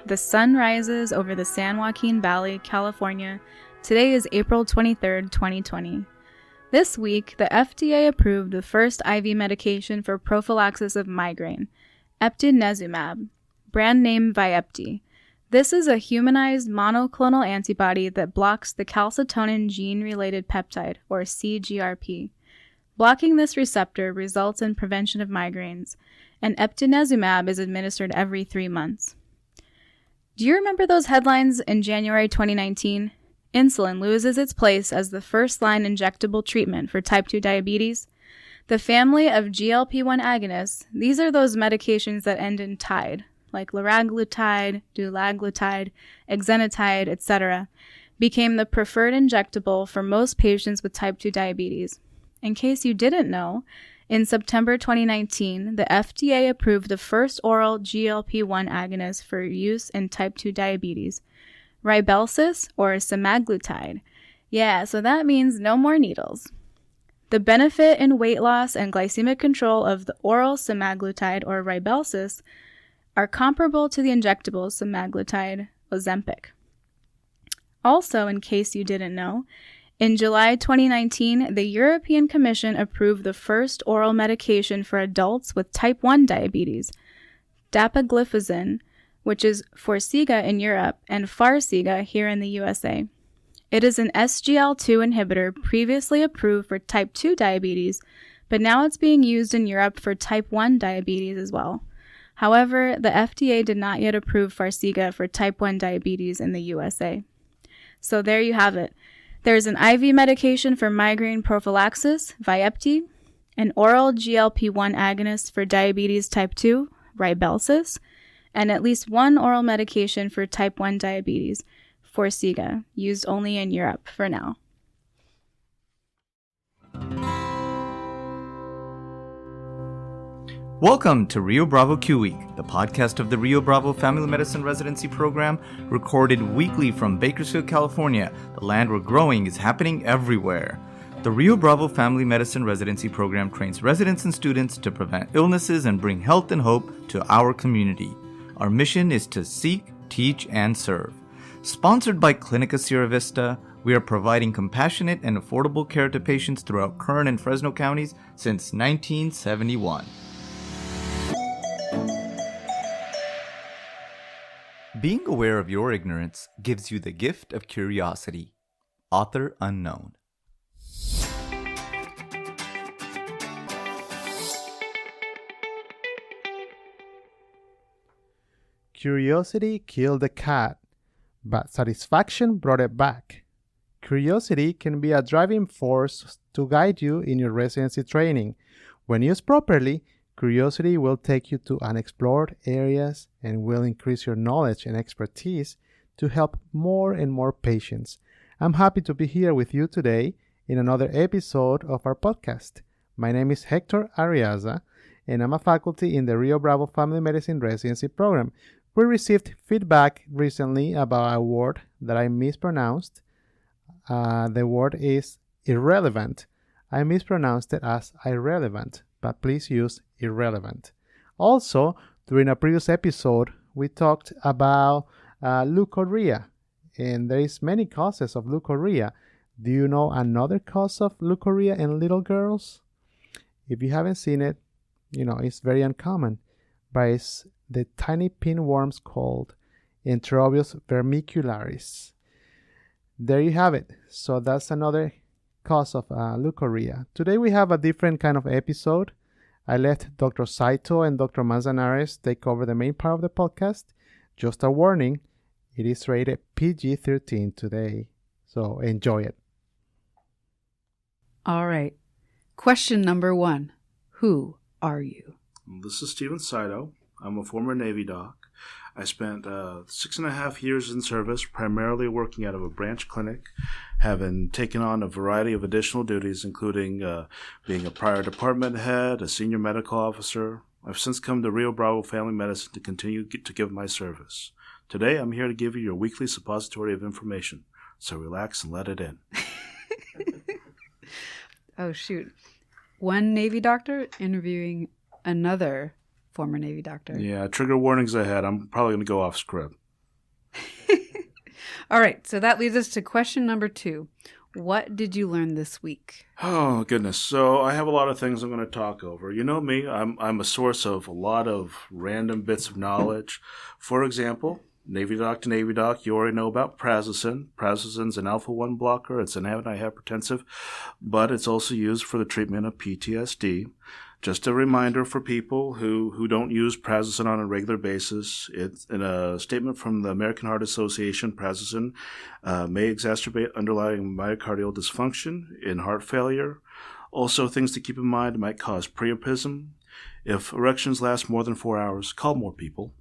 The sun rises over the San Joaquin Valley, California. Today is April 23rd, 2020. This week, the FDA approved the first IV medication for prophylaxis of migraine, eptinezumab, brand name Vyepti. This is a humanized monoclonal antibody that blocks the calcitonin gene-related peptide, or CGRP. Blocking this receptor results in prevention of migraines, and eptinezumab is administered every 3 months. Do you remember those headlines in January 2019? Insulin loses its place as the first-line injectable treatment for type 2 diabetes. The family of GLP-1 agonists, these are those medications that end in tide, like liraglutide, dulaglutide, exenatide, etc., became the preferred injectable for most patients with type 2 diabetes. In case you didn't know, in September 2019, the FDA approved the first oral GLP-1 agonist for use in type 2 diabetes, Rybelsus or semaglutide. Yeah, so that means no more needles. The benefit in weight loss and glycemic control of the oral semaglutide or Rybelsus are comparable to the injectable semaglutide Ozempic. Also, in case you didn't know, in July 2019, the European Commission approved the first oral medication for adults with type 1 diabetes, dapagliflozin, which is Forxiga in Europe and Farxiga here in the USA. It is an SGLT2 inhibitor previously approved for type 2 diabetes, but now it's being used in Europe for type 1 diabetes as well. However, the FDA did not yet approve Farxiga for type 1 diabetes in the USA. So there you have it. There's an IV medication for migraine prophylaxis, Vyepti, an oral GLP-1 agonist for diabetes type 2, Rybelsus, and at least one oral medication for type 1 diabetes, Forxiga, used only in Europe for now. Welcome to Rio Bravo Q Week, the podcast of the Rio Bravo Family Medicine Residency Program, recorded weekly from Bakersfield, California, the land where growing is happening everywhere. The Rio Bravo Family Medicine Residency Program trains residents and students to prevent illnesses and bring health and hope to our community. Our mission is to seek, teach, and serve. Sponsored by Clinica Sierra Vista, we are providing compassionate and affordable care to patients throughout Kern and Fresno counties since 1971. Being aware of your ignorance gives you the gift of curiosity. Author unknown. Curiosity killed the cat, but satisfaction brought it back. Curiosity can be a driving force to guide you in your residency training. When used properly, curiosity will take you to unexplored areas and will increase your knowledge and expertise to help more and more patients. I'm happy to be here with you today in another episode of our podcast. My name is Hector Arriaza, and I'm a faculty in the Rio Bravo Family Medicine Residency Program. We received feedback recently about a word that I mispronounced. The word is irrelevant. I mispronounced it as irrelevant, but please use irrelevant. Also, during a previous episode, we talked about leukorrhea, and there is many causes of leukorrhea. Do you know another cause of leukorrhea in little girls? If you haven't seen it, it's very uncommon, but it's the tiny pinworms called Enterobius vermicularis. There you have it. So that's another cause of leukorrhea. Today we have a different kind of episode. I let Dr. Saito and Dr. Manzanares take over the main part of the podcast. Just a warning, it is rated PG-13 today, so enjoy it. All right. Question number 1. Who are you? This is Steven Saito. I'm a former Navy doc. I spent 6.5 years in service, primarily working out of a branch clinic, having taken on a variety of additional duties, including being a prior department head, a senior medical officer. I've since come to Rio Bravo Family Medicine to continue to give my service. Today, I'm here to give you your weekly suppository of information, so relax and let it in. Oh, shoot. One Navy doctor interviewing another former Navy doctor. Yeah, trigger warnings ahead. I'm probably going to go off script. All right, so that leads us to question number 2. What did you learn this week? Oh, goodness. So I have a lot of things I'm going to talk over. You know me, I'm a source of a lot of random bits of knowledge. For example, Navy Doc to Navy Doc, you already know about prazosin. Prazosin's an alpha-1 blocker. It's an antihypertensive, but it's also used for the treatment of PTSD. Just a reminder for people who don't use prazosin on a regular basis. It's in a statement from the American Heart Association. Prazosin may exacerbate underlying myocardial dysfunction in heart failure. Also, things to keep in mind, it might cause priapism. If erections last more than 4 hours, call more people.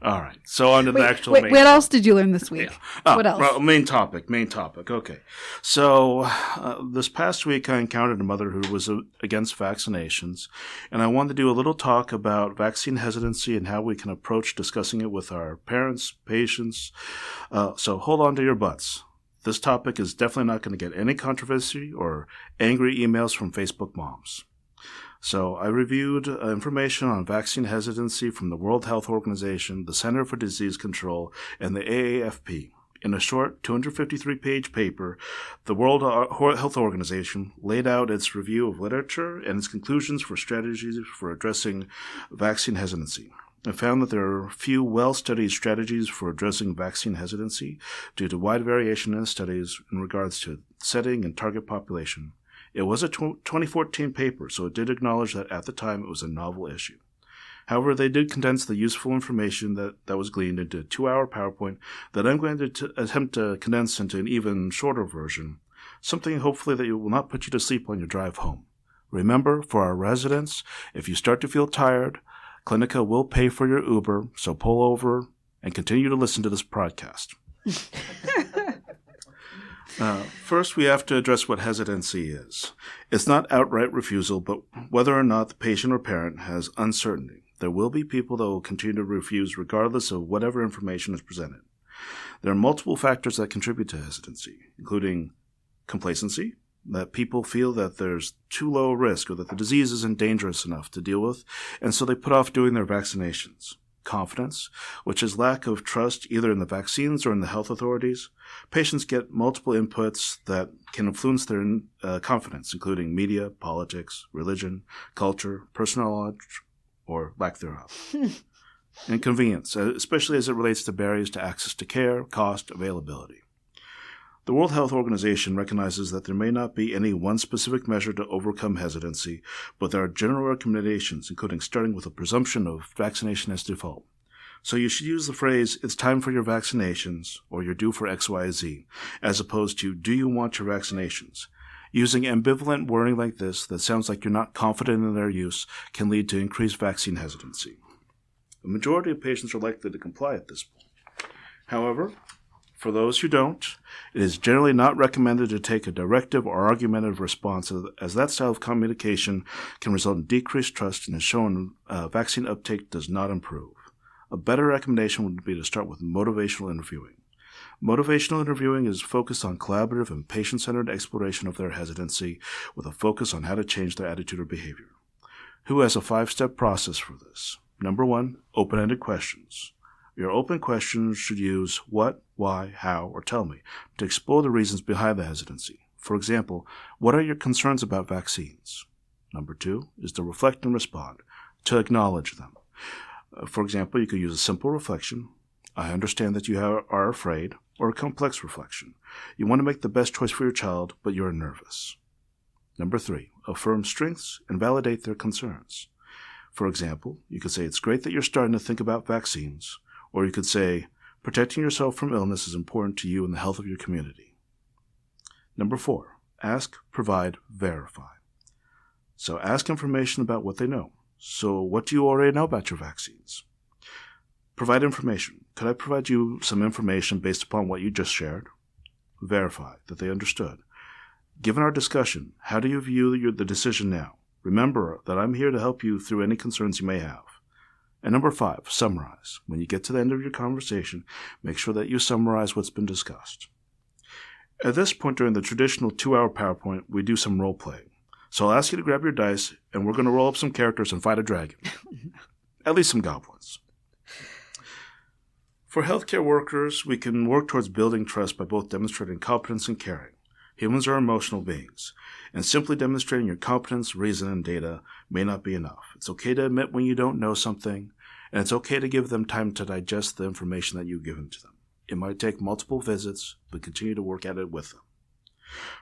All right, so on to the actual main what else did you learn this week? Yeah. What else? Well, main topic. Okay. So this past week I encountered a mother who was against vaccinations, and I wanted to do a little talk about vaccine hesitancy and how we can approach discussing it with our parents, patients. So hold on to your butts. This topic is definitely not going to get any controversy or angry emails from Facebook moms. So I reviewed information on vaccine hesitancy from the World Health Organization, the Center for Disease Control, and the AAFP. In a short 253-page paper, the World Health Organization laid out its review of literature and its conclusions for strategies for addressing vaccine hesitancy. I found that there are few well-studied strategies for addressing vaccine hesitancy due to wide variation in studies in regards to setting and target population. It was a 2014 paper, so it did acknowledge that at the time it was a novel issue. However, they did condense the useful information that was gleaned into a 2-hour PowerPoint that I'm going to attempt to condense into an even shorter version, something hopefully that will not put you to sleep on your drive home. Remember, for our residents, if you start to feel tired, Clinica will pay for your Uber, so pull over and continue to listen to this podcast. First, we have to address what hesitancy is. It's not outright refusal, but whether or not the patient or parent has uncertainty. There will be people that will continue to refuse regardless of whatever information is presented. There are multiple factors that contribute to hesitancy, including complacency, that people feel that there's too low a risk or that the disease isn't dangerous enough to deal with, and so they put off doing their vaccinations. Confidence, which is lack of trust either in the vaccines or in the health authorities. Patients get multiple inputs that can influence their confidence, including media, politics, religion, culture, personal knowledge, or lack thereof. And convenience, especially as it relates to barriers to access to care, cost, availability. The World Health Organization recognizes that there may not be any one specific measure to overcome hesitancy, but there are general recommendations, including starting with a presumption of vaccination as default. So you should use the phrase, it's time for your vaccinations, or you're due for XYZ, as opposed to, do you want your vaccinations? Using ambivalent wording like this that sounds like you're not confident in their use can lead to increased vaccine hesitancy. The majority of patients are likely to comply at this point. However, for those who don't, it is generally not recommended to take a directive or argumentative response, as that style of communication can result in decreased trust and has shown vaccine uptake does not improve. A better recommendation would be to start with motivational interviewing. Motivational interviewing is focused on collaborative and patient-centered exploration of their hesitancy with a focus on how to change their attitude or behavior. Who has a 5-step process for this? Number 1, open-ended questions. Your open questions should use what, why, how, or tell me to explore the reasons behind the hesitancy. For example, what are your concerns about vaccines? Number 2 is to reflect and respond, to acknowledge them. For example, you could use a simple reflection, I understand that you are afraid, or a complex reflection. You want to make the best choice for your child, but you're nervous. Number 3, affirm strengths and validate their concerns. For example, you could say it's great that you're starting to think about vaccines, or you could say, protecting yourself from illness is important to you and the health of your community. Number 4, ask, provide, verify. So ask information about what they know. So what do you already know about your vaccines? Provide information. Could I provide you some information based upon what you just shared? Verify that they understood. Given our discussion, how do you view the decision now? Remember that I'm here to help you through any concerns you may have. And number 5, summarize. When you get to the end of your conversation, make sure that you summarize what's been discussed. At this point during the traditional 2-hour PowerPoint, we do some role-playing. So I'll ask you to grab your dice, and we're going to roll up some characters and fight a dragon. At least some goblins. For healthcare workers, we can work towards building trust by both demonstrating competence and caring. Humans are emotional beings, and simply demonstrating your competence, reason, and data may not be enough. It's okay to admit when you don't know something, and it's okay to give them time to digest the information that you've given to them. It might take multiple visits, but continue to work at it with them.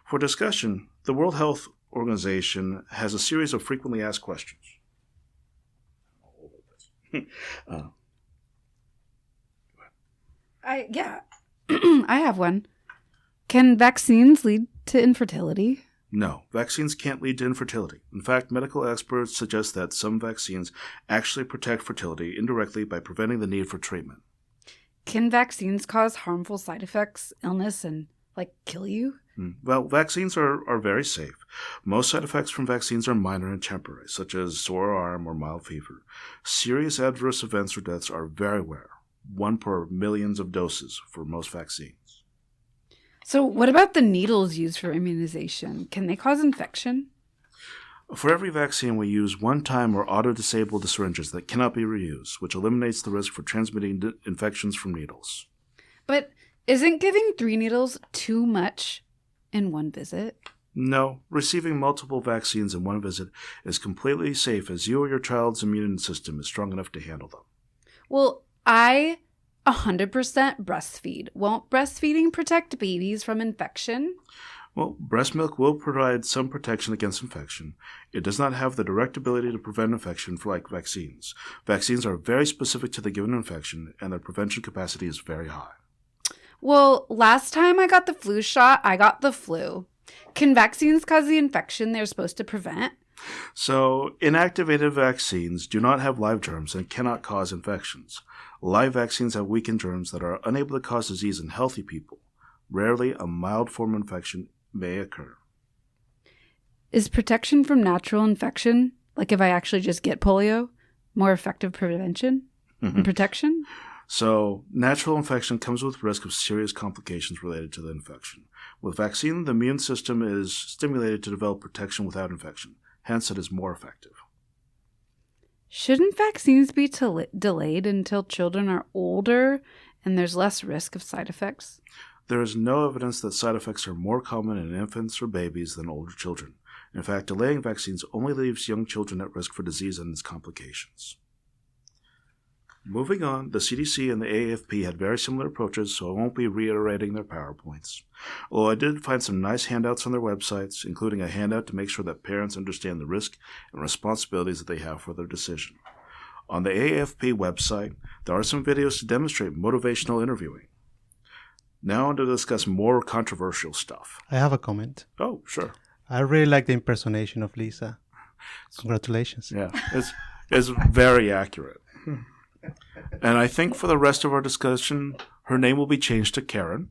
For discussion, the World Health Organization has a series of frequently asked questions. I have one. Can vaccines lead to infertility? No, vaccines can't lead to infertility. In fact, medical experts suggest that some vaccines actually protect fertility indirectly by preventing the need for treatment. Can vaccines cause harmful side effects, illness, and, kill you? Well, vaccines are very safe. Most side effects from vaccines are minor and temporary, such as sore arm or mild fever. Serious adverse events or deaths are very rare, 1 per millions of doses for most vaccines. So what about the needles used for immunization? Can they cause infection? For every vaccine, we use one-time or auto-disabled syringes that cannot be reused, which eliminates the risk for transmitting infections from needles. But isn't giving 3 needles too much in one visit? No, receiving multiple vaccines in one visit is completely safe as you or your child's immune system is strong enough to handle them. Well, I 100% breastfeed. Won't breastfeeding protect babies from infection? Well, breast milk will provide some protection against infection. It does not have the direct ability to prevent infection like vaccines. Vaccines are very specific to the given infection, and their prevention capacity is very high. Well, last time I got the flu shot, I got the flu. Can vaccines cause the infection they're supposed to prevent? So, inactivated vaccines do not have live germs and cannot cause infections. Live vaccines have weakened germs that are unable to cause disease in healthy people. Rarely, a mild form of infection may occur. Is protection from natural infection, like if I actually just get polio, more effective prevention and protection? So, natural infection comes with risk of serious complications related to the infection. With vaccine, the immune system is stimulated to develop protection without infection. Hence, it is more effective. Shouldn't vaccines be delayed until children are older and there's less risk of side effects? There is no evidence that side effects are more common in infants or babies than older children. In fact, delaying vaccines only leaves young children at risk for disease and its complications. Moving on, the CDC and the AAFP had very similar approaches, so I won't be reiterating their PowerPoints. Although I did find some nice handouts on their websites, including a handout to make sure that parents understand the risk and responsibilities that they have for their decision. On the AAFP website, there are some videos to demonstrate motivational interviewing. Now on to discuss more controversial stuff. I have a comment. Oh, sure. I really like the impersonation of Lisa. Congratulations. Yeah, it's very accurate. And I think for the rest of our discussion, her name will be changed to Karen.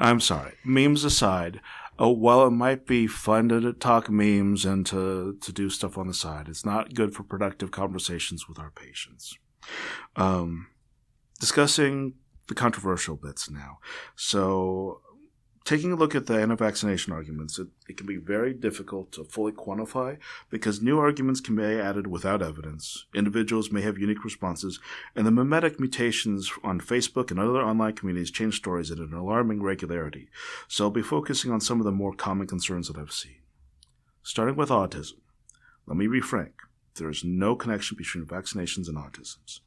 I'm sorry. Memes aside, while it might be fun to talk memes and to do stuff on the side, it's not good for productive conversations with our patients. Discussing the controversial bits now. So, taking a look at the anti-vaccination arguments, it can be very difficult to fully quantify because new arguments can be added without evidence. Individuals may have unique responses, and the mimetic mutations on Facebook and other online communities change stories at an alarming regularity. So I'll be focusing on some of the more common concerns that I've seen. Starting with autism. Let me be frank. There is no connection between vaccinations and autism.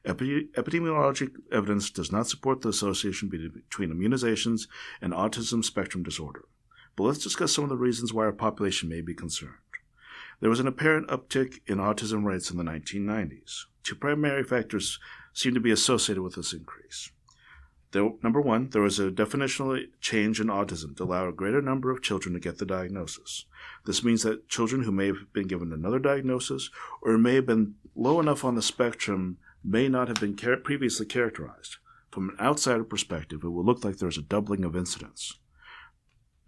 Epidemiologic evidence does not support the association between immunizations and autism spectrum disorder. But let's discuss some of the reasons why our population may be concerned. There was an apparent uptick in autism rates in the 1990s. 2 primary factors seem to be associated with this increase. Number 1, there was a definitional change in autism to allow a greater number of children to get the diagnosis. This means that children who may have been given another diagnosis or may have been low enough on the spectrum may not have been previously characterized. From an outsider perspective, it will look like there's a doubling of incidence.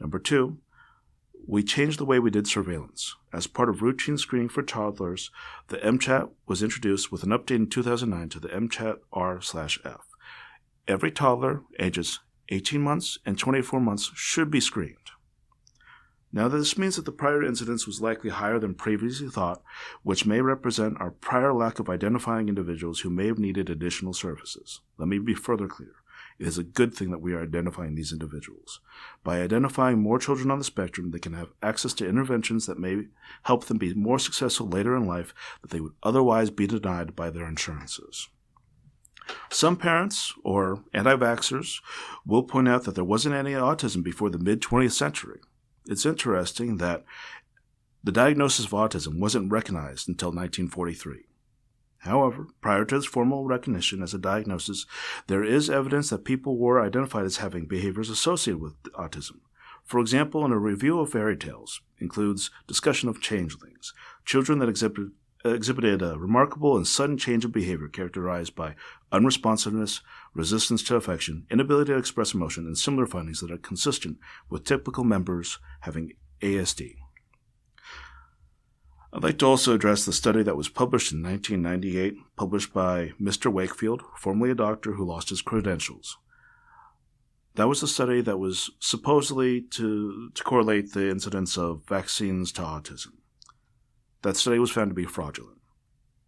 Number 2, we changed the way we did surveillance. As part of routine screening for toddlers, the MCHAT was introduced with an update in 2009 to the MCHAT R/F. Every toddler ages 18 months and 24 months should be screened. Now, this means that the prior incidence was likely higher than previously thought, which may represent our prior lack of identifying individuals who may have needed additional services. Let me be further clear. It is a good thing that we are identifying these individuals. By identifying more children on the spectrum, they can have access to interventions that may help them be more successful later in life that they would otherwise be denied by their insurances. Some parents, or anti-vaxxers, will point out that there wasn't any autism before the mid-20th century. It's interesting that the diagnosis of autism wasn't recognized until 1943. However, prior to its formal recognition as a diagnosis, there is evidence that people were identified as having behaviors associated with autism. For example, in a review of fairy tales includes discussion of changelings, children that exhibited a remarkable and sudden change of behavior characterized by unresponsiveness, resistance to affection, inability to express emotion, and similar findings that are consistent with typical members having ASD. I'd like to also address the study that was published in 1998, published by Mr. Wakefield, formerly a doctor who lost his credentials. That was a study that was supposedly to correlate the incidence of vaccines to autism. That study was found to be fraudulent.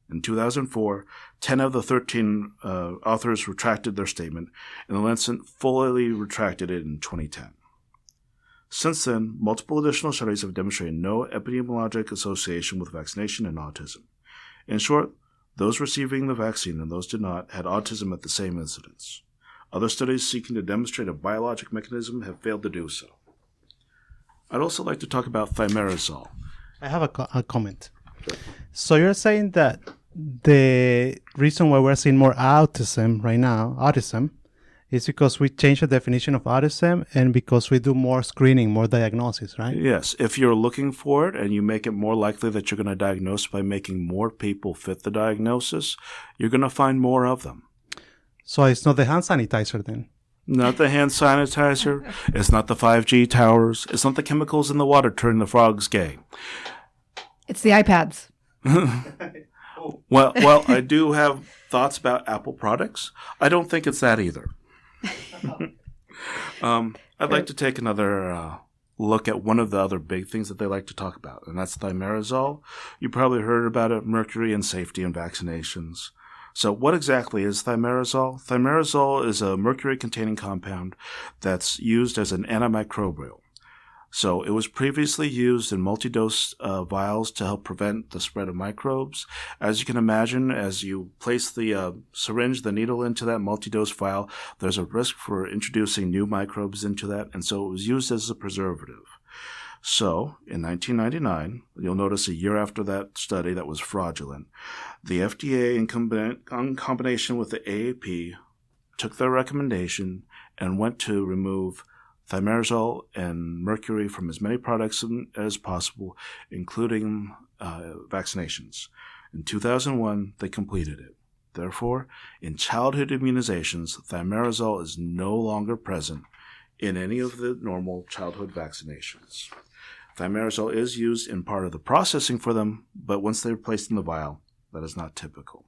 In 2004, 10 of the 13 authors retracted their statement, and the Lancet fully retracted it in 2010. Since then, multiple additional studies have demonstrated no epidemiologic association with vaccination and autism. In short, those receiving the vaccine and those did not had autism at the same incidence. Other studies seeking to demonstrate a biologic mechanism have failed to do so. I'd also like to talk about thimerosal. I have a comment. So you're saying that the reason why we're seeing more autism right now, is because we change the definition of autism and because we do more screening, more diagnosis, right? Yes. If you're looking for it and you make it more likely that you're going to diagnose by making more people fit the diagnosis, you're going to find more of them. So it's not the hand sanitizer then? Not the hand sanitizer. It's not the 5G towers. It's not the chemicals in the water turning the frogs gay. It's the iPads. Well, I do have thoughts about Apple products. I don't think it's that either. I'd like to take another look at one of the other big things that they like to talk about, and that's thimerosal. You probably heard about it, mercury and safety in vaccinations. So what exactly is thimerosal? Thimerosal is a mercury-containing compound that's used as an antimicrobial. So it was previously used in multi-dose vials to help prevent the spread of microbes. As you can imagine, as you place the syringe, the needle into that multi-dose vial, there's a risk for introducing new microbes into that, and so it was used as a preservative. So, in 1999, you'll notice a year after that study that was fraudulent, the FDA, in combination with the AAP, took their recommendation and went to remove thimerosal and mercury from as many products as possible, including vaccinations. In 2001, they completed it. Therefore, in childhood immunizations, thimerosal is no longer present in any of the normal childhood vaccinations. Thimerosal is used in part of the processing for them, but once they're placed in the vial, that is not typical.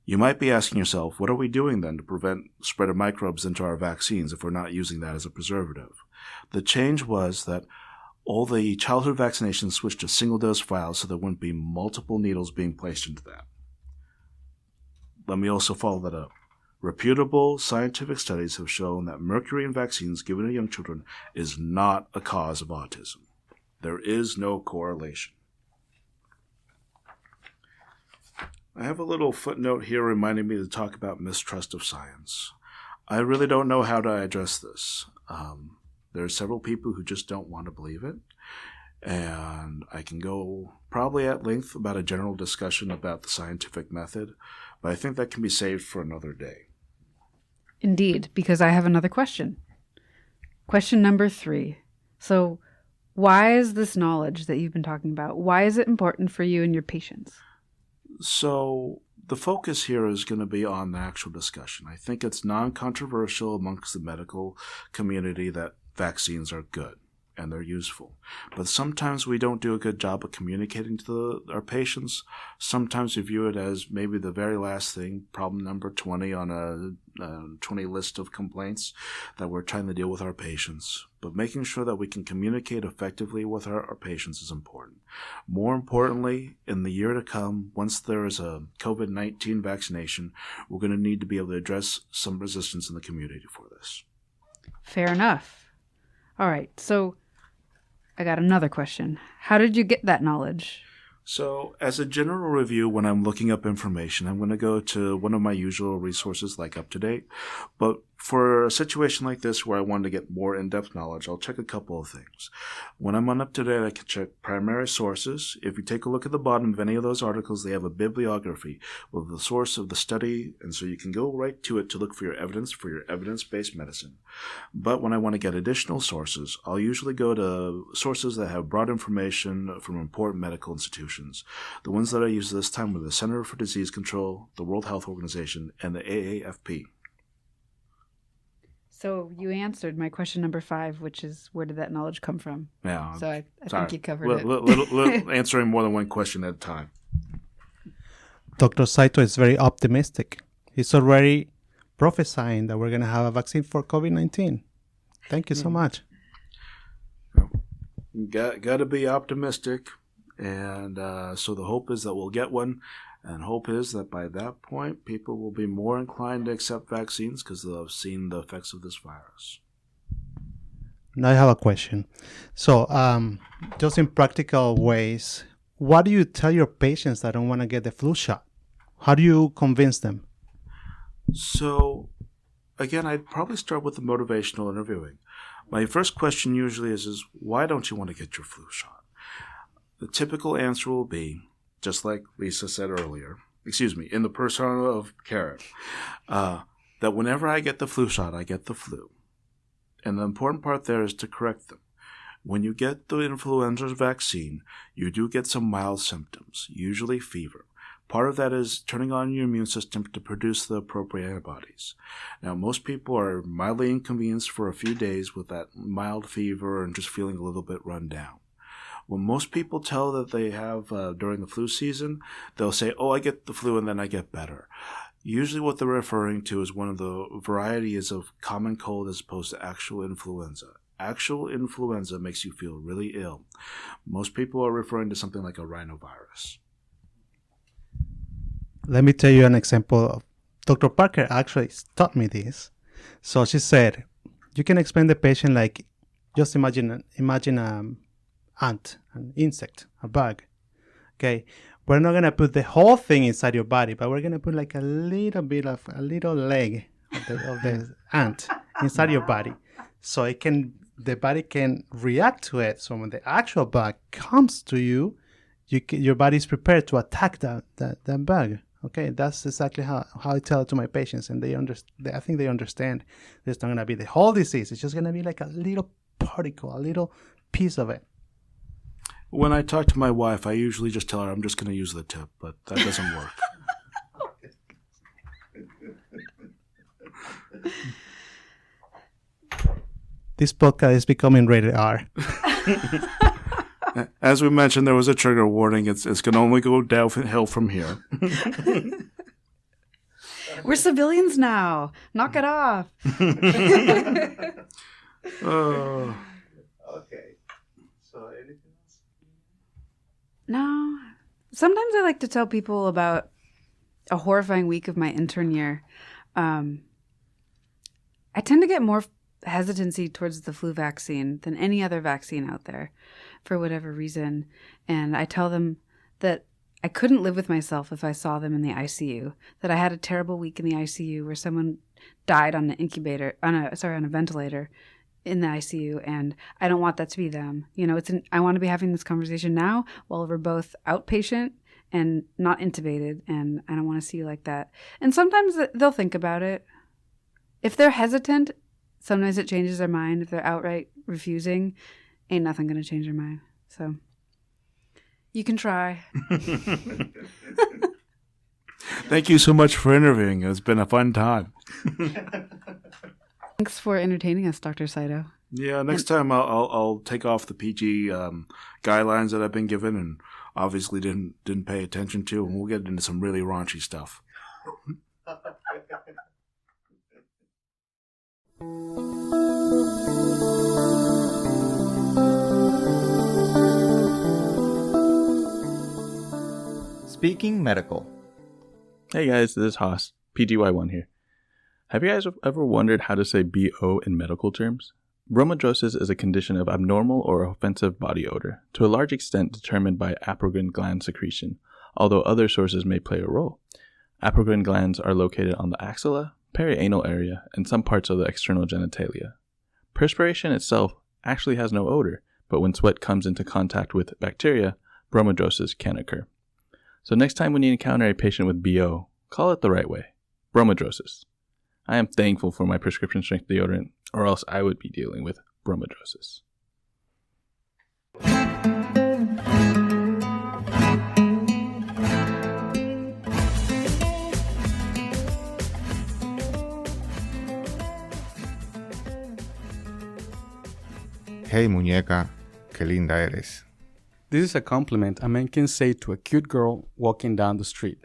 You might be asking yourself, what are we doing then to prevent the spread of microbes into our vaccines if we're not using that as a preservative? The change was that all the childhood vaccinations switched to single-dose vials so there wouldn't be multiple needles being placed into that. Let me also follow that up. Reputable scientific studies have shown that mercury in vaccines given to young children is not a cause of autism. There is no correlation. I have a little footnote here reminding me to talk about mistrust of science. I really don't know how to address this. There are several people who just don't want to believe it, and I can go probably at length about a general discussion about the scientific method, but I think that can be saved for another day. Indeed, because I have another question. Question number 3. So, why is this knowledge that you've been talking about, why is it important for you and your patients? So the focus here is going to be on the actual discussion. I think it's non-controversial amongst the medical community that vaccines are good. and they're useful. But sometimes we don't do a good job of communicating to our patients. Sometimes we view it as maybe the very last thing, problem number 20 on a 20 list of complaints that we're trying to deal with our patients. But making sure that we can communicate effectively with our patients is important. More importantly, in the year to come, once there is a COVID-19 vaccination, we're going to need to be able to address some resistance in the community for this. Fair enough. All right, so I got another question. How did you get that knowledge? So, as a general review, when I'm looking up information, I'm going to go to one of my usual resources like UpToDate. But for a situation like this where I want to get more in-depth knowledge, I'll check a couple of things. When I'm on UpToDate, I can check primary sources. If you take a look at the bottom of any of those articles, they have a bibliography with the source of the study, and so you can go right to it to look for your evidence-based medicine. But when I want to get additional sources, I'll usually go to sources that have broad information from important medical institutions. The ones that I used this time were the Center for Disease Control, the World Health Organization, and the AAFP. So you answered my question number 5, which is where did that knowledge come from? Yeah. So I think you covered it. Little answering more than one question at a time. Dr. Saito is very optimistic. He's already prophesying that we're going to have a vaccine for COVID-19. Thank you so much. Got to be optimistic. And so the hope is that we'll get one. And hope is that by that point, people will be more inclined to accept vaccines because they'll have seen the effects of this virus. Now I have a question. So just in practical ways, what do you tell your patients that don't want to get the flu shot? How do you convince them? So, again, I'd probably start with the motivational interviewing. My first question usually is why don't you want to get your flu shot? The typical answer will be, just like Lisa said earlier, in the persona of Karen, that whenever I get the flu shot, I get the flu. And the important part there is to correct them. When you get the influenza vaccine, you do get some mild symptoms, usually fever. Part of that is turning on your immune system to produce the appropriate antibodies. Now, most people are mildly inconvenienced for a few days with that mild fever and just feeling a little bit run down. When most people tell that they have during the flu season, they'll say, I get the flu and then I get better. Usually what they're referring to is one of the varieties of common cold as opposed to actual influenza. Actual influenza makes you feel really ill. Most people are referring to something like a rhinovirus. Let me tell you an example. Dr. Parker actually taught me this. So she said, you can explain the patient like, just imagine ant, an insect, a bug. Okay, we're not gonna put the whole thing inside your body, but we're gonna put like a little leg of the ant inside your body, so the body can react to it. So when the actual bug comes to you, your body is prepared to attack that bug. Okay, that's exactly how I tell it to my patients, and I think they understand. It's not gonna be the whole disease. It's just gonna be like a little particle, a little piece of it. When I talk to my wife, I usually just tell her I'm just going to use the tip, but that doesn't work. This podcast is becoming rated R. As we mentioned, there was a trigger warning. It's going to only go downhill from here. We're civilians now. Knock it off. Okay. So anything else? No. Sometimes I like to tell people about a horrifying week of my intern year. I tend to get more hesitancy towards the flu vaccine than any other vaccine out there for whatever reason. And I tell them that I couldn't live with myself if I saw them in the ICU, that I had a terrible week in the ICU where someone died on a ventilator in the ICU, and I don't want that to be them. I want to be having this conversation now while we're both outpatient and not intubated, and I don't want to see you like that. And sometimes they'll think about it. If they're hesitant, sometimes it changes their mind. If they're outright refusing, ain't nothing going to change their mind. So you can try. Thank you so much for interviewing. It's been a fun time. Thanks for entertaining us, Dr. Saito. Yeah, next time I'll take off the PG guidelines that I've been given and obviously didn't pay attention to, and we'll get into some really raunchy stuff. Speaking medical. Hey guys, this is Haas, PGY1 here. Have you guys ever wondered how to say BO in medical terms? Bromidrosis is a condition of abnormal or offensive body odor, to a large extent determined by apocrine gland secretion, although other sources may play a role. Apocrine glands are located on the axilla, perianal area, and some parts of the external genitalia. Perspiration itself actually has no odor, but when sweat comes into contact with bacteria, bromidrosis can occur. So next time when you encounter a patient with BO, call it the right way. Bromidrosis. I am thankful for my prescription strength deodorant, or else I would be dealing with bromidrosis. Hey muñeca, qué linda eres. This is a compliment a man can say to a cute girl walking down the street.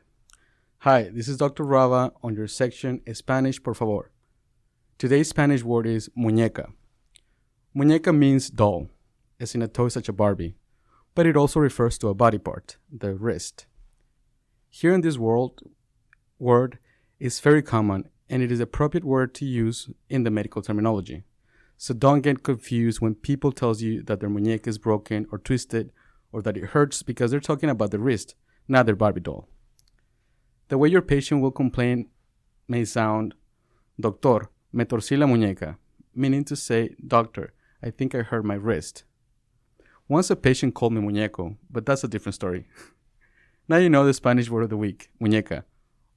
Hi, this is Dr. Rava on your section Spanish, por favor. Today's Spanish word is muñeca. Muñeca means doll, as in a toy such a Barbie, but it also refers to a body part, the wrist. Here in this word is very common, and it is an appropriate word to use in the medical terminology. So don't get confused when people tell you that their muñeca is broken or twisted or that it hurts, because they're talking about the wrist, not their Barbie doll. The way your patient will complain may sound, Doctor, me torcí la muñeca, meaning to say, Doctor, I think I hurt my wrist. Once a patient called me muñeco, but that's a different story. Now you know the Spanish word of the week, muñeca.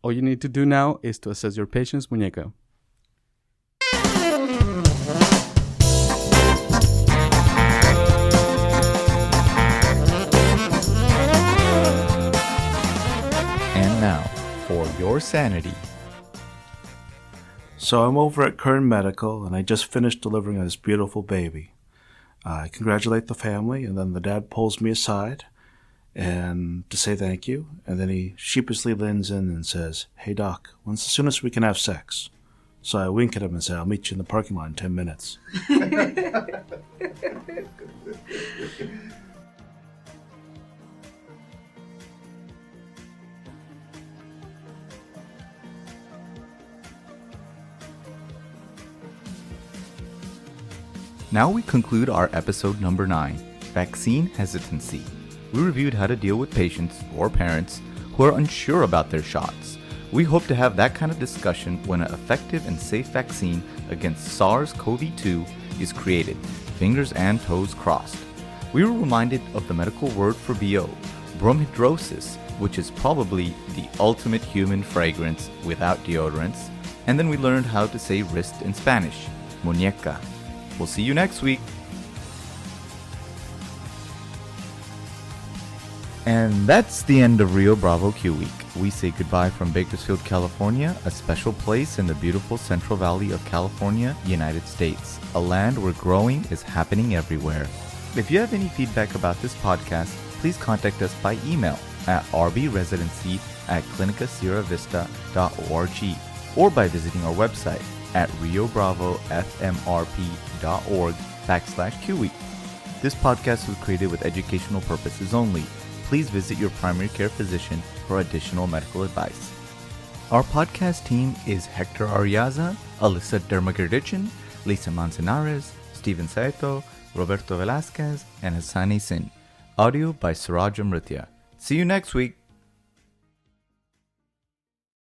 All you need to do now is to assess your patient's muñeca. And now, for your sanity. So I'm over at Kern Medical, and I just finished delivering this beautiful baby. I congratulate the family, and then the dad pulls me aside and to say thank you, and then he sheepishly leans in and says, "Hey doc, when's the soonest we can have sex?" So I wink at him and say, "I'll meet you in the parking lot in 10 minutes." Now we conclude our episode number 9, Vaccine Hesitancy. We reviewed how to deal with patients or parents who are unsure about their shots. We hope to have that kind of discussion when an effective and safe vaccine against SARS-CoV-2 is created, fingers and toes crossed. We were reminded of the medical word for BO, bromidrosis, which is probably the ultimate human fragrance without deodorants, and then we learned how to say wrist in Spanish, muñeca. We'll see you next week. And that's the end of Rio Bravo Q Week. We say goodbye from Bakersfield, California, a special place in the beautiful Central Valley of California, United States, a land where growing is happening everywhere. If you have any feedback about this podcast, please contact us by email at rbResidency@clinicasierravista.org or by visiting our website at riobravofmrp.org/QWeek. This podcast was created with educational purposes only. Please visit your primary care physician for additional medical advice. Our podcast team is Hector Ariaza, Alyssa Dermagerdichin, Lisa Manzanares, Steven Saeto, Roberto Velasquez, and Hassani Sin. Audio by Suraj Amrithya. See you next week.